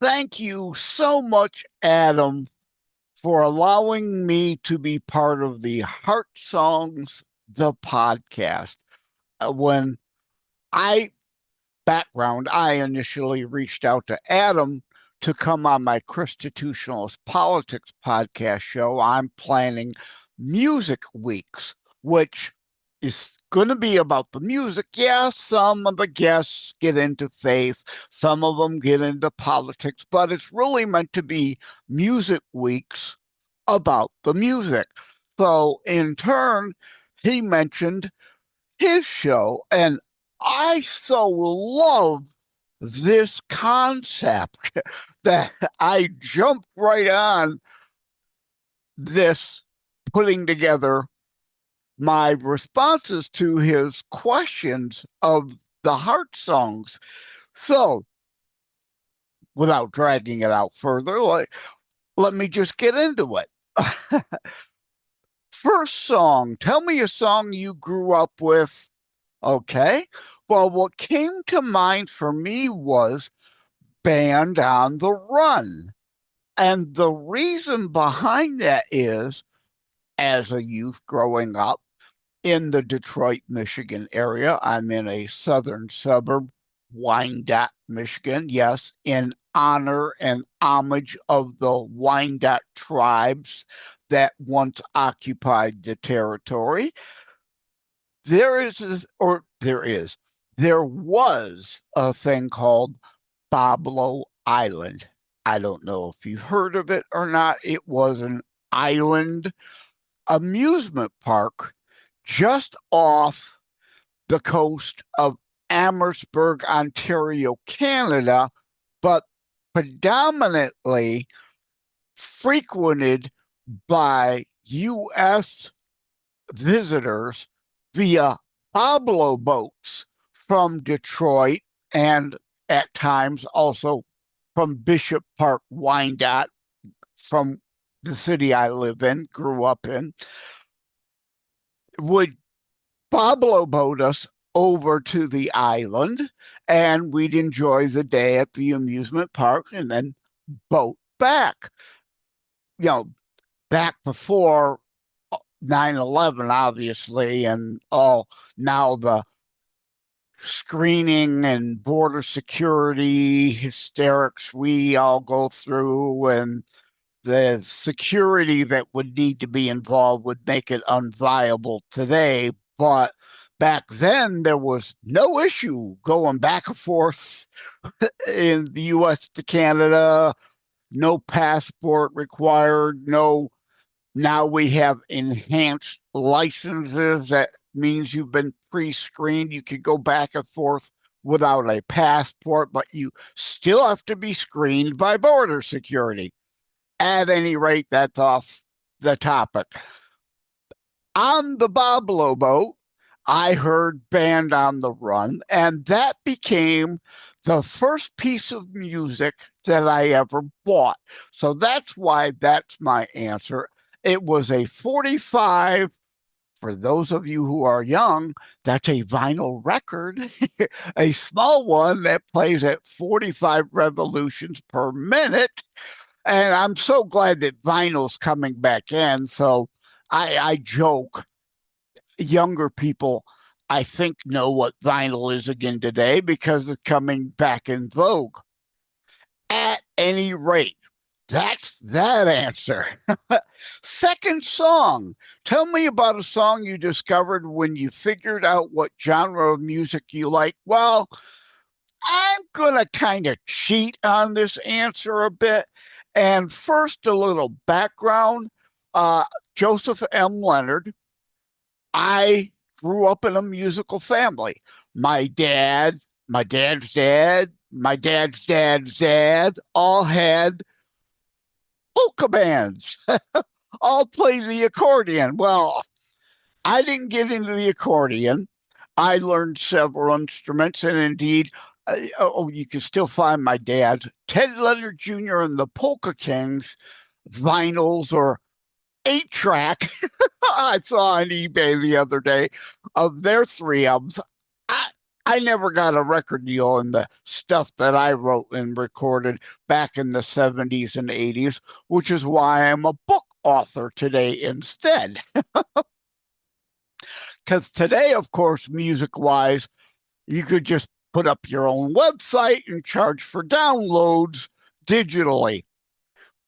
Thank you so much, Adam, for allowing me to be part of the Heart Songs, the podcast. When I I initially reached out to Adam to come on my Constitutionalist Politics podcast show. I'm planning Music Weeks, which is going to be about the music. Yeah, some of the guests get into faith, some of them get into politics, but it's really meant to be Music Weeks about the music. So, in turn, he mentioned his show, and I so love this concept that I jumped right on this, putting together my responses to his questions of the heart songs. So, without dragging it out further, let me just get into it. First song, tell me a song you grew up with. Okay. Well, what came to mind for me was Band on the Run. And the reason behind that is, as a youth growing up in the Detroit, Michigan area, I'm in a southern suburb, Wyandotte, Michigan. Yes, in honor and homage of the Wyandotte tribes that once occupied the territory. There was a thing called Boblo Island. I don't know if you've heard of it or not. It was an island amusement park just off the coast of Amherstburg, Ontario, Canada, but predominantly frequented by U.S. visitors via Pablo boats from Detroit and at times also from Bishop Park, Wyandotte, from the city I live in, grew up in, would Pablo boat us over to the island, and we'd enjoy the day at the amusement park and then boat back. You know, back before 9/11, obviously, and all now the screening and border security hysterics we all go through, and the security that would need to be involved would make it unviable today. But back then, there was no issue going back and forth in the US to Canada, no passport required, no. Now we have enhanced licenses. That means you've been pre-screened. You can go back and forth without a passport, but you still have to be screened by border security. At any rate, that's off the topic. On the Boblo boat, I heard Band on the Run, and that became the first piece of music that I ever bought. So that's why that's my answer. It was a 45. For those of you who are young, that's a vinyl record, a small one that plays at 45 revolutions per minute. And I'm so glad that vinyl's coming back in. So I joke, younger people, I think, know what vinyl is again today because it's coming back in vogue. At any rate, that's that answer. Second song. Tell me about a song you discovered when you figured out what genre of music you like. Well, I'm going to kind of cheat on this answer a bit. And first, a little background. Uh, Joseph M. Leonard. I grew up in a musical family. My dad, my dad's dad, my dad's dad's dad all had polka bands, all played the accordion. Well, I didn't get into the accordion. I learned several instruments, and indeed, you can still find my dad's Ted Leonard Jr. and the Polka Kings vinyls or 8-track I saw on eBay the other day of their three albums. I, I never got a record deal in the stuff that I wrote and recorded back in the 70s and 80s, which is why I'm a book author today instead. Because today, of course, music wise, you could just put up your own website and charge for downloads digitally.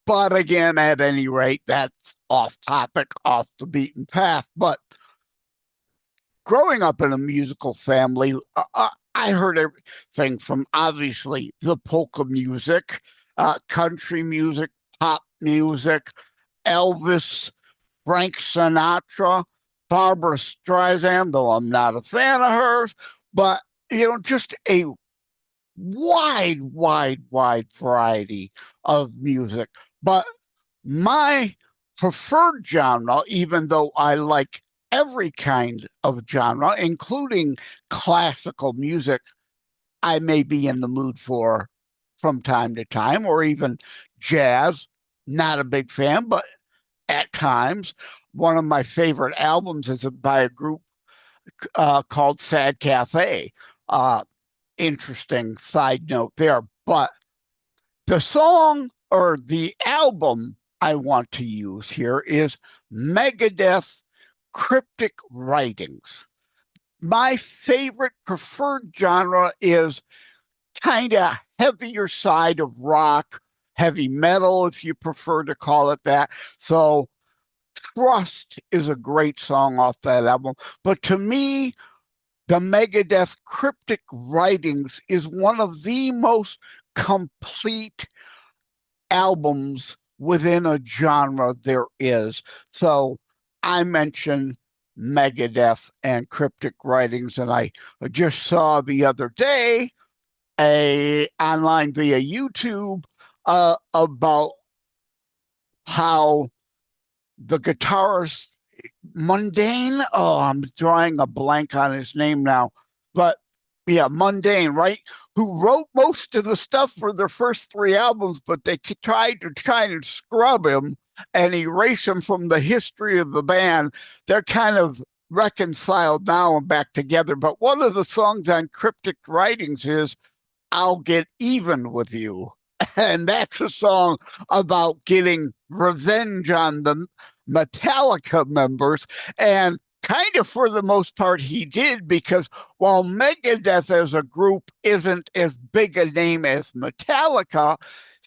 But again, at any rate, that's off topic, off the beaten path. But growing up in a musical family, I heard everything from obviously the polka music, country music, pop music, Elvis, Frank Sinatra, Barbara Streisand, though I'm not a fan of hers, but just a wide variety of music. But my preferred genre, even though I like every kind of genre, including classical music, I may be in the mood for from time to time, or even jazz. Not a big fan, but at times. One of my favorite albums is by a group called Sad Cafe. Interesting side note there. But the song or the album I want to use here is Megadeth's Cryptic Writings. My favorite preferred genre is kind of heavier side of rock, heavy metal, if you prefer to call it that. So Trust is a great song off that album. But to me, the Megadeth Cryptic Writings is one of the most complete albums within a genre there is. So I mentioned Megadeth and Cryptic Writings, and I just saw the other day online via YouTube about how the guitarist Mundane. Oh, I'm drawing a blank on his name now. But yeah, Mundane, right? Who wrote most of the stuff for their first three albums, but they tried to kind of scrub him and erase him from the history of the band. They're kind of reconciled now and back together. But one of the songs on Cryptic Writings is I'll Get Even With You. And that's a song about getting revenge on the Metallica members. And kind of for the most part, he did, because while Megadeth as a group isn't as big a name as Metallica,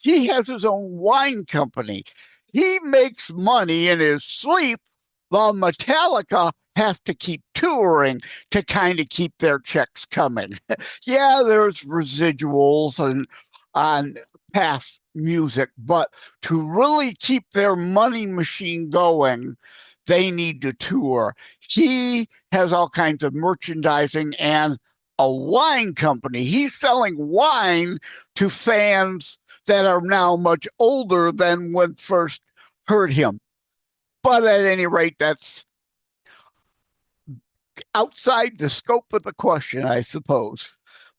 he has his own wine company. He makes money in his sleep while Metallica has to keep touring to kind of keep their checks coming. Yeah, there's residuals and on past music, but to really keep their money machine going, they need to tour. He has all kinds of merchandising and a wine company. He's selling wine to fans that are now much older than when first heard him. But at any rate, that's outside the scope of the question, I suppose.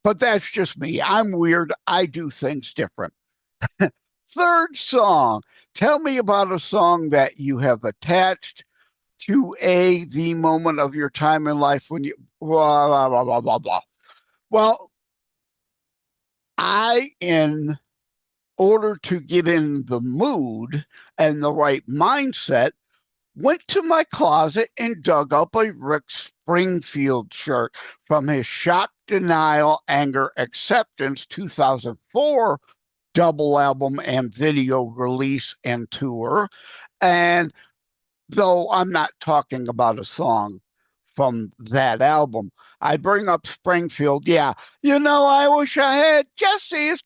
But that's just me. I'm weird. I do things different. Third song. Tell me about a song that you have attached to the moment of your time in life when you blah, blah, blah, blah, blah, blah. Well, in order to get in the mood and the right mindset, went to my closet and dug up a Rick Springfield shirt from his Shock, Denial, Anger, Acceptance 2004 double album and video release and tour. And though I'm not talking about a song from that album, I bring up Springfield. Yeah, I wish I had Jesse's.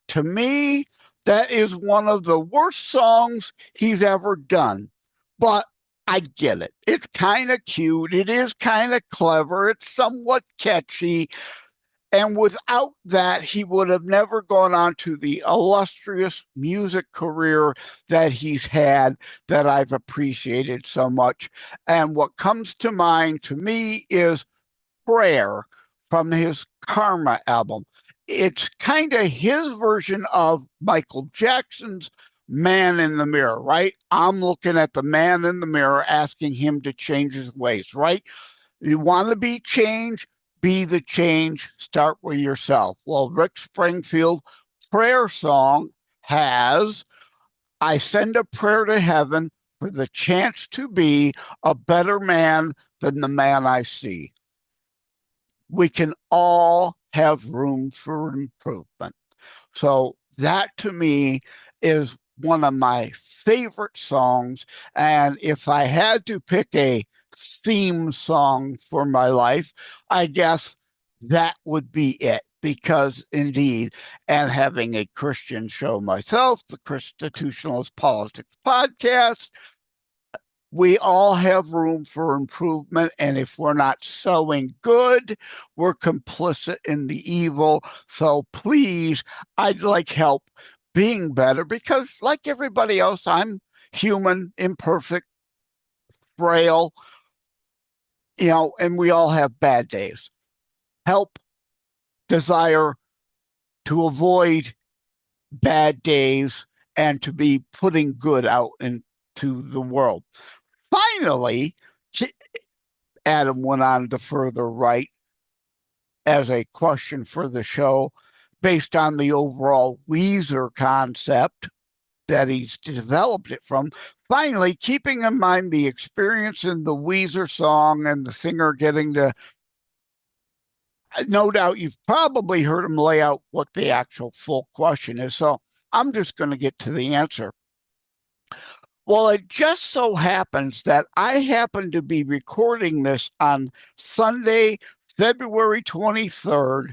To me, that is one of the worst songs he's ever done. But I get it. It's kind of cute. It is kind of clever. It's somewhat catchy. And without that, he would have never gone on to the illustrious music career that he's had, that I've appreciated so much. And what comes to mind to me is Prayer from his Karma album. It's kind of his version of Michael Jackson's Man in the Mirror, right? I'm looking at the man in the mirror, asking him to change his ways, right? You want to be changed? Be the change, start with yourself. Well, Rick Springfield prayer song has, I send a prayer to heaven for the chance to be a better man than the man I see. We can all have room for improvement. So that to me is one of my favorite songs. And if I had to pick a theme song for my life, I guess that would be it. Because indeed, and having a Christian show myself, the Constitutionalist Politics Podcast, we all have room for improvement. And if we're not sowing good, we're complicit in the evil. So please, I'd like help being better because, like everybody else, I'm human, imperfect, frail, and we all have bad days. Help desire to avoid bad days and to be putting good out into the world. Finally, Adam went on to further write as a question for the show based on the overall Weezer concept that he's developed it from. Finally, keeping in mind the experience in the Weezer song and the singer getting to, no doubt you've probably heard him lay out what the actual full question is. So I'm just going to get to the answer. Well, it just so happens that I happen to be recording this on Sunday, February 23rd,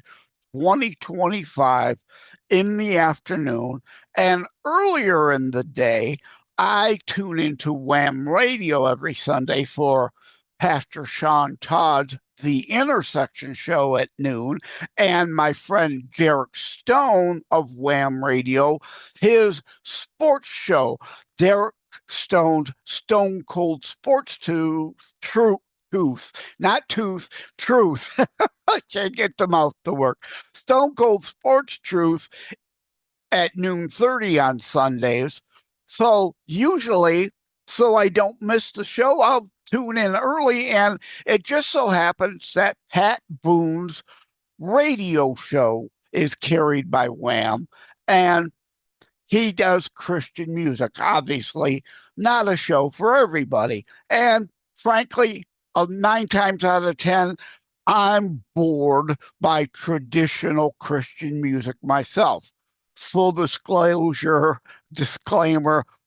2025, in the afternoon. And earlier in the day, I tune into Wham Radio every Sunday for Pastor Sean Todd's The Intersection show at noon, and my friend Derek Stone of Wham Radio, his sports show. Derek Stone's Stone Cold Sports Truth, not tooth, truth. I can't get the mouth to work. Stone Cold Sports Truth at noon 30 on Sundays. So usually, so I don't miss the show, I'll tune in early. And it just so happens that Pat Boone's radio show is carried by Wham. And he does Christian music, obviously, not a show for everybody. And frankly, 9 times out of 10, I'm bored by traditional Christian music myself. Full disclaimer,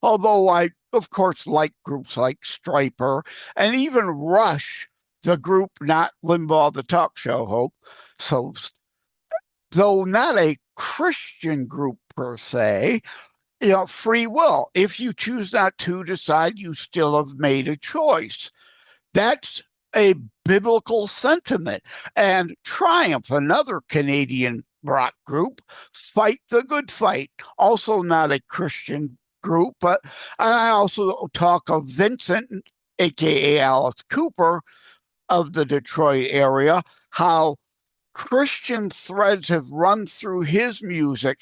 although I, of course, like groups like Stryper and even Rush, the group, not Limbaugh, the talk show hope. So, though not a Christian group per se, free will. If you choose not to decide, you still have made a choice. That's a biblical sentiment. And Triumph, another Canadian rock group, fight the good fight. Also not a Christian group, but I also talk of Vincent, aka Alice Cooper, of the Detroit area, how Christian threads have run through his music,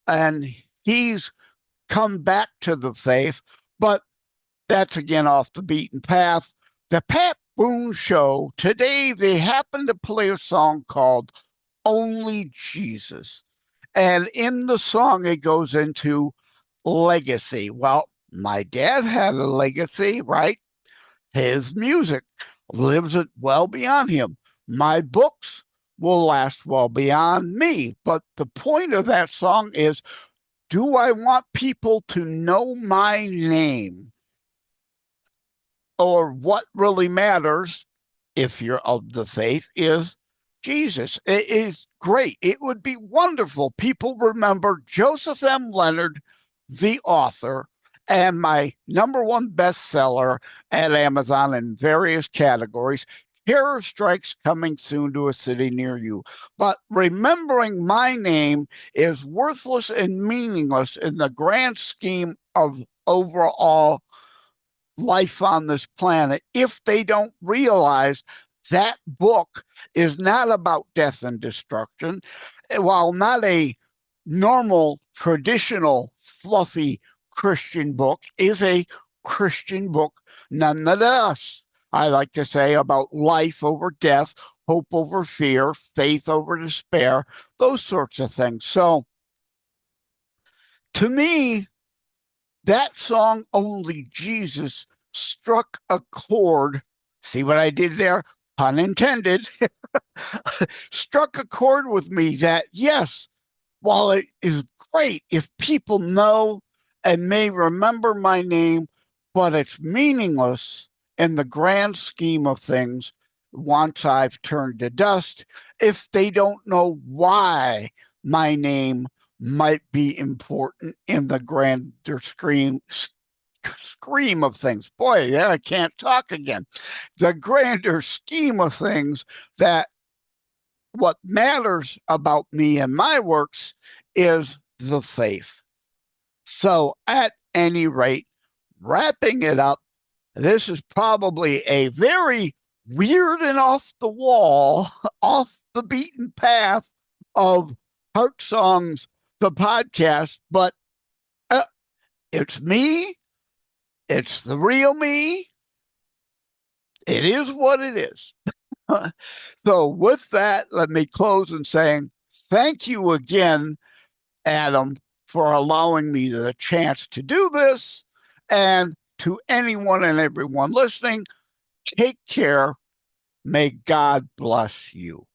and he's come back to the faith, but that's again off the beaten path. The Pat Boone Show, today they happen to play a song called Only Jesus. And in the song, it goes into legacy. Well, my dad had a legacy, right? His music lives it well beyond him. My books will last well beyond me. But the point of that song is, do I want people to know my name? Or what really matters, if you're of the faith, is Jesus. It is great. It would be wonderful. People remember JosephMLenard, the author, and my #1 bestseller at Amazon in various categories, Terror Strikes Coming Soon to a City Near You. But remembering my name is worthless and meaningless in the grand scheme of overall life on this planet if they don't realize that book is not about death and destruction. While not a normal, traditional, fluffy Christian book, is a Christian book nonetheless. I like to say about life over death, hope over fear, faith over despair, those sorts of things. So to me, that song, Only Jesus, struck a chord. See what I did there? Pun intended. Struck a chord with me that, yes, while it is great if people know and may remember my name, but it's meaningless in the grand scheme of things once I've turned to dust if they don't know why my name might be important in the grander scream of things. Boy, yeah, I can't talk again. The grander scheme of things, that what matters about me and my works is the faith. So at any rate, wrapping it up, this is probably a very weird and off the wall, off the beaten path of Heart Songs, the podcast, but it's me. It's the real me. It is what it is. So with that, let me close in saying thank you again, Adam, for allowing me the chance to do this. And to anyone and everyone listening, take care. May God bless you.